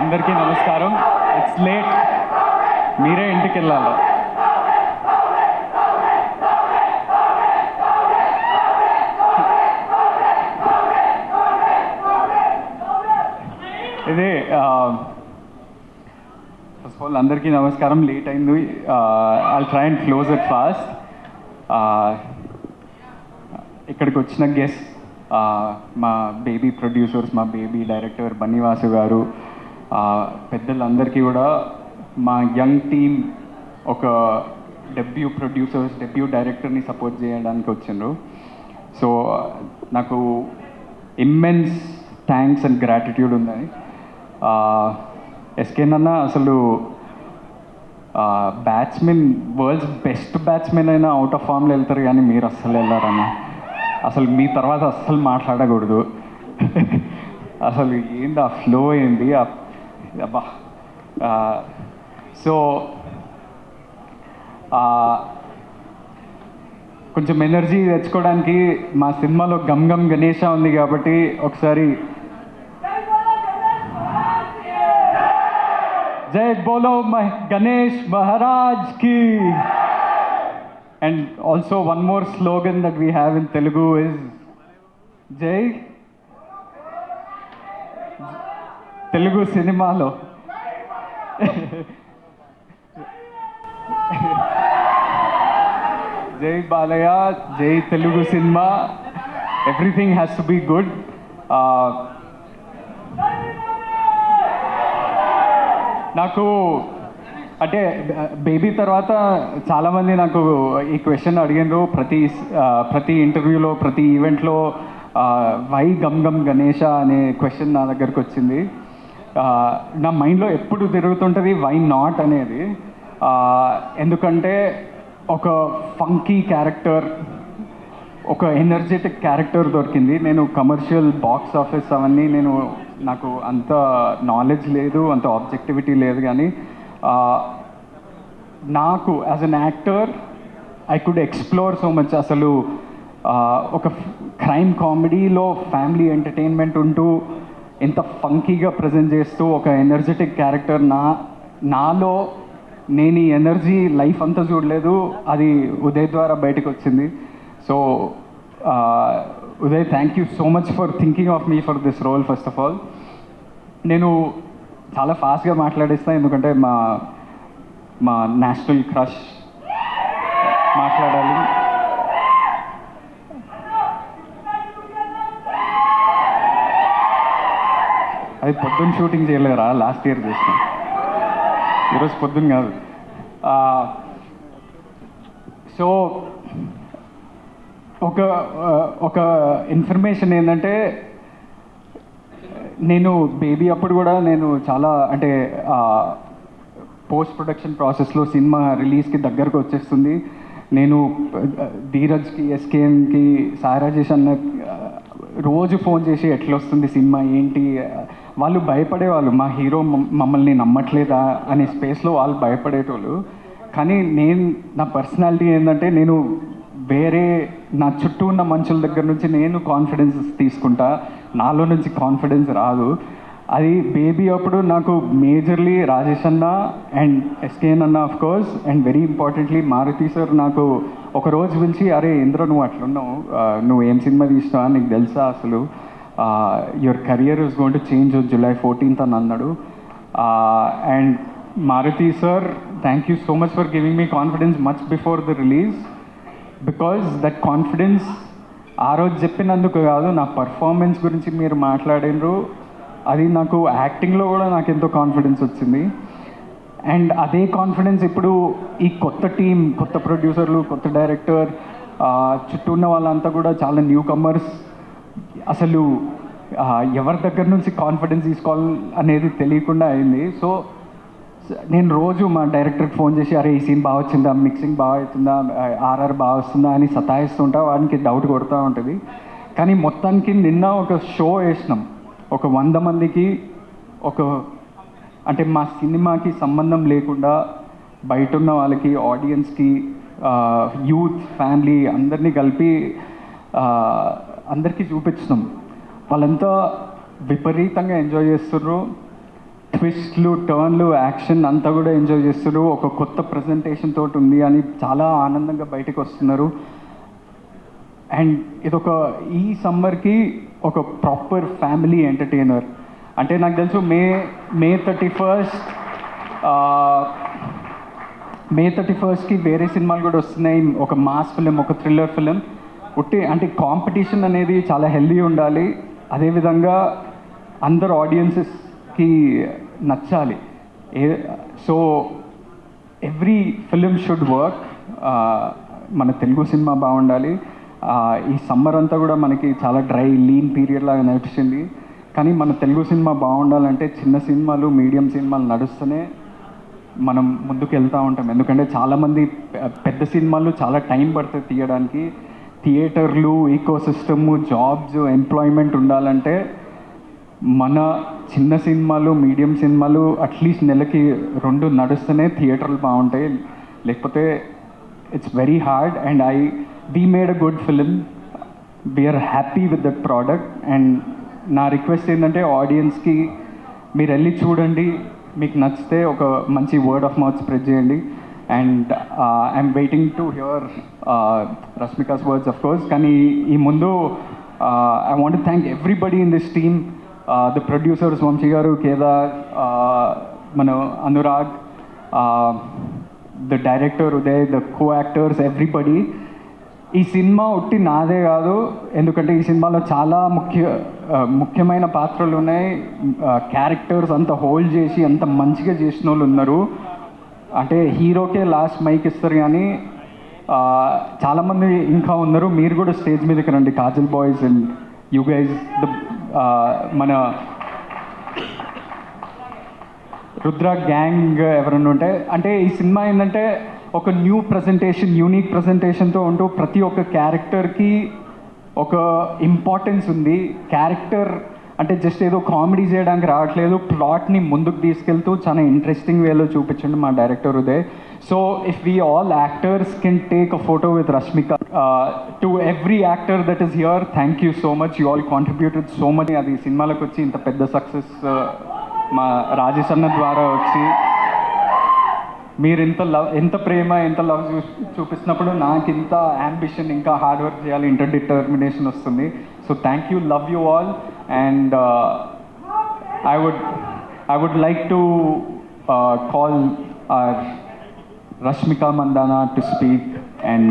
అందరికీ నమస్కారం. It's late, మీరే ఇంటికి వెళ్ళాలి. ఇదే ఫస్ట్ ఆఫ్ ఆల్ అందరికీ నమస్కారం. లేట్ అయింది. I'll try and close it fast. ఇక్కడికి వచ్చిన గెస్ట్ మా బేబీ ప్రొడ్యూసర్స్, మా బేబీ డైరెక్టర్ బన్నీవాసు గారు, పెద్దలందరికీ కూడా మా యంగ్ టీమ్ ఒక డెబ్యూ ప్రొడ్యూసర్స్, డెబ్యూ డైరెక్టర్ని సపోర్ట్ చేయడానికి వచ్చిండ్రు. సో నాకు ఇమ్మెన్స్ థ్యాంక్స్ అండ్ గ్రాటిట్యూడ్ ఉందని. ఎస్కే అన్న అసలు బ్యాట్స్మెన్, వరల్డ్స్ బెస్ట్ బ్యాట్స్మెన్ అయినా అవుట్ ఆఫ్ ఫామ్లో వెళ్తారు, కానీ మీరు అస్సలు వెళ్ళారన్న. అసలు మీ తర్వాత అస్సలు మాట్లాడకూడదు. అసలు ఏంది ఆ ఫ్లో, ఏంది అబ్బా. సో కొంచెం ఎనర్జీ తెచ్చుకోవడానికి మా సినిమాలో గమ్ గమ్ గణేష ఉంది కాబట్టి ఒకసారి జై బోలో గణేష్ మహారాజ్ కి. And also one more slogan that we have in Telugu is Jai Telugu cinema lo. Jai Balaya, Jai Telugu cinema. Everything has to be good. నాకు అంటే బేబీ తర్వాత చాలామంది నాకు ఈ క్వశ్చన్ అడిగినారు. ప్రతి ఇంటర్వ్యూలో, ప్రతి ఈవెంట్లో వై గమ్ గమ్ గణేష అనే క్వశ్చన్ నా దగ్గరకు వచ్చింది. నా మైండ్లో ఎప్పుడు తిరుగుతుంటుంది వై నాట్ అనేది. ఎందుకంటే ఒక ఫంకీ క్యారెక్టర్, ఒక ఎనర్జెటిక్ క్యారెక్టర్ దొరికింది. నేను కమర్షియల్ బాక్స్ ఆఫీస్ అవన్నీ నాకు అంత నాలెడ్జ్ లేదు, అంత ఆబ్జెక్టివిటీ లేదు, కానీ నాకు as an actor I could explore so much. అసలు ఒక క్రైమ్ కామెడీలో ఫ్యామిలీ ఎంటర్టైన్మెంట్ ఉంటూ ఎంత ఫంకీగా ప్రజెంట్ చేస్తూ ఒక ఎనర్జెటిక్ క్యారెక్టర్ నాలో నేను ఈ ఎనర్జీ లైఫ్ అంతా చూడలేదు, అది ఉదయ్ ద్వారా బయటకు వచ్చింది. So Uday, thank you so much for thinking of me for this role. First of all నేను చాలా ఫాస్ట్గా మాట్లాడేస్తాను, ఎందుకంటే మా నేషనల్ క్రష్ మాట్లాడాలి. అది పొద్దున్న షూటింగ్ చేయలేరా, లాస్ట్ ఇయర్ చేసిన, ఈరోజు పొద్దున్న కాదు. సో ఒక ఇన్ఫర్మేషన్ ఏంటంటే, నేను బేబీ అప్పుడు కూడా నేను చాలా అంటే పోస్ట్ ప్రొడక్షన్ ప్రాసెస్లో సినిమా రిలీజ్కి దగ్గరకు వచ్చేస్తుంది. నేను ధీరజ్కి, ఎస్కేఎన్కి, సాయిరాజేష్ అన్న రోజు ఫోన్ చేసి ఎట్లా వస్తుంది సినిమా ఏంటి, వాళ్ళు భయపడేవాళ్ళు. మా హీరో మమ్మల్ని నమ్మట్లేదా అనే స్పేస్లో వాళ్ళు భయపడేటోళ్ళు. కానీ నా పర్సనాలిటీ ఏంటంటే, నేను వేరే నా చుట్టూ ఉన్న మనుషుల దగ్గర నుంచి నేను కాన్ఫిడెన్స్ తీసుకుంటా, నాలో నుంచి కాన్ఫిడెన్స్ రాదు. అది బేబీ అప్పుడు నాకు మేజర్లీ రాజేష్ అన్న అండ్ ఎస్కేఎన్ అన్న of course, and very importantly Maruthi sir నాకు ఒక రోజు పిలిచి, అరే ఇంద్ర నువ్వు అట్లున్నావు, నువ్వు ఏం సినిమా తీసినావా, నీకు తెలుసా అసలు your career is going to change July 14th అని అన్నాడు. And Maruthi sir, thank you so much for giving me confidence much before the release, because that confidence ఆ రోజు చెప్పినందుకు కాదు, నా పర్ఫార్మెన్స్ గురించి మీరు మాట్లాడినరు, అది నాకు యాక్టింగ్లో కూడా నాకు ఎంతో కాన్ఫిడెన్స్ వచ్చింది. అండ్ అదే కాన్ఫిడెన్స్ ఇప్పుడు ఈ కొత్త టీం, కొత్త ప్రొడ్యూసర్లు, కొత్త డైరెక్టర్, చుట్టూ ఉన్న వాళ్ళంతా కూడా చాలా న్యూ కమర్స్. అసలు ఎవరి దగ్గర నుంచి కాన్ఫిడెన్స్ తీసుకోవాలి అనేది తెలియకుండా అయింది. సో నేను రోజు మా డైరెక్టర్కి ఫోన్ చేసి, అరే ఈ సీన్ బాగా వచ్చిందా, మిక్సింగ్ బాగా అవుతుందా, ఆర్ఆర్ బాగా వస్తుందా అని సతాయిస్తుంటా, వాడికి డౌట్ కొడుతూ ఉంటుంది. కానీ మొత్తానికి నిన్న ఒక షో వేసినాం, ఒక 100 మందికి, అంటే మా సినిమాకి సంబంధం లేకుండా బయట ఉన్న వాళ్ళకి, ఆడియన్స్కి, యూత్, ఫ్యామిలీ అందరినీ కలిపి అందరికీ చూపించినాం. వాళ్ళంతా విపరీతంగా ఎంజాయ్ చేస్తున్నారు. ట్విస్ట్లు, టర్న్లు, యాక్షన్ అంతా కూడా ఎంజాయ్ చేస్తారు. ఒక కొత్త ప్రజెంటేషన్ తోటి ఉంది అని చాలా ఆనందంగా బయటకు వస్తున్నారు. అండ్ ఇదొక ఈ సమ్మర్కి ఒక ప్రాపర్ ఫ్యామిలీ ఎంటర్టైనర్. అంటే నాకు తెలుసు మే 31st వేరే సినిమాలు కూడా వస్తున్నాయి. ఒక మాస్ ఫిలిం, ఒక థ్రిల్లర్ ఫిలిం. అంటే కాంపిటీషన్ అనేది చాలా హెల్దీ ఉండాలి. అదేవిధంగా అందరు ఆడియన్సెస్కి నచ్చాలి. So every film should work. మన తెలుగు సినిమా బాగుండాలి. ఈ సమ్మర్ అంతా కూడా మనకి చాలా డ్రై లీన్ పీరియడ్ లాగా నడిచింది. కానీ మన తెలుగు సినిమా బాగుండాలంటే చిన్న సినిమాలు, మీడియం సినిమాలు నడుస్తూనే మనం ముందుకు వెళ్తూ ఉంటాం. ఎందుకంటే చాలామంది పెద్ద సినిమాలు చాలా టైం పడుతుంది తీయడానికి. థియేటర్లు, ఈకో సిస్టము, జాబ్స్, ఎంప్లాయ్మెంట్ ఉండాలంటే మన చిన్న సినిమాలు, మీడియం సినిమాలు అట్లీస్ట్ నెలకి 2 నడుస్తూనే థియేటర్లు బాగుంటాయి. లేకపోతే it's very hard. And we made a good film. We are happy with that product. And నా రిక్వెస్ట్ ఏంటంటే ఆడియన్స్కి మీరు వెళ్ళి చూడండి, మీకు నచ్చితే ఒక మంచి వర్డ్ ఆఫ్ మౌత్ స్ప్రెడ్ చేయండి. And I'm waiting to hear Rashmika's words of course. కానీ ఈ ముందు I want to thank everybody in this team. The producers Vamsi garu, Kedar, మన Anurag, the director Uday, the co actors, everybody. ఈ సినిమా ఒట్టి నాదే కాదు, ఎందుకంటే ఈ సినిమాలో చాలా ముఖ్యమైన పాత్రలు ఉన్నాయి. క్యారెక్టర్స్ అంత హోల్డ్ చేసి అంత మంచిగా చేసిన వాళ్ళు ఉన్నారు. అంటే హీరోకే లాస్ట్ మైక్ ఇస్తారు, కానీ చాలామంది ఇంకా ఉన్నారు. మీరు కూడా స్టేజ్ మీదకి రండి, Kajal boys and you guys, మన రుద్ర గ్యాంగ్ ఎవరైనా ఉంటే. అంటే ఈ సినిమా ఏంటంటే ఒక న్యూ ప్రజెంటేషన్, యూనిక్ ప్రజెంటేషన్తో ఉంటూ ప్రతి ఒక్క క్యారెక్టర్కి ఒక ఇంపార్టెన్స్ ఉంది. క్యారెక్టర్ అంటే జస్ట్ ఏదో కామెడీ చేయడానికి రావట్లేదు, ప్లాట్ని ముందుకు తీసుకెళ్తూ చాలా ఇంట్రెస్టింగ్ వేలో చూపించండి మా director Uday. So if we all actors can take a photo with Rashmika, to every actor that is here, thank you so much. You all contributed so much. అది సినిమాలకు వచ్చి ఇంత పెద్ద సక్సెస్ మా రాజేష్ అన్న ద్వారా వచ్చి మీరు ఎంత ప్రేమ, ఎంత లవ్ చూపిస్తున్నప్పుడు నాకు ఇంత యాంబిషన్, ఇంకా హార్డ్ వర్క్ చేయాలి, ఇంత డిటర్మినేషన్ వస్తుంది. So thank you, love you all. And I would like to call Rashmika Mandana to speak and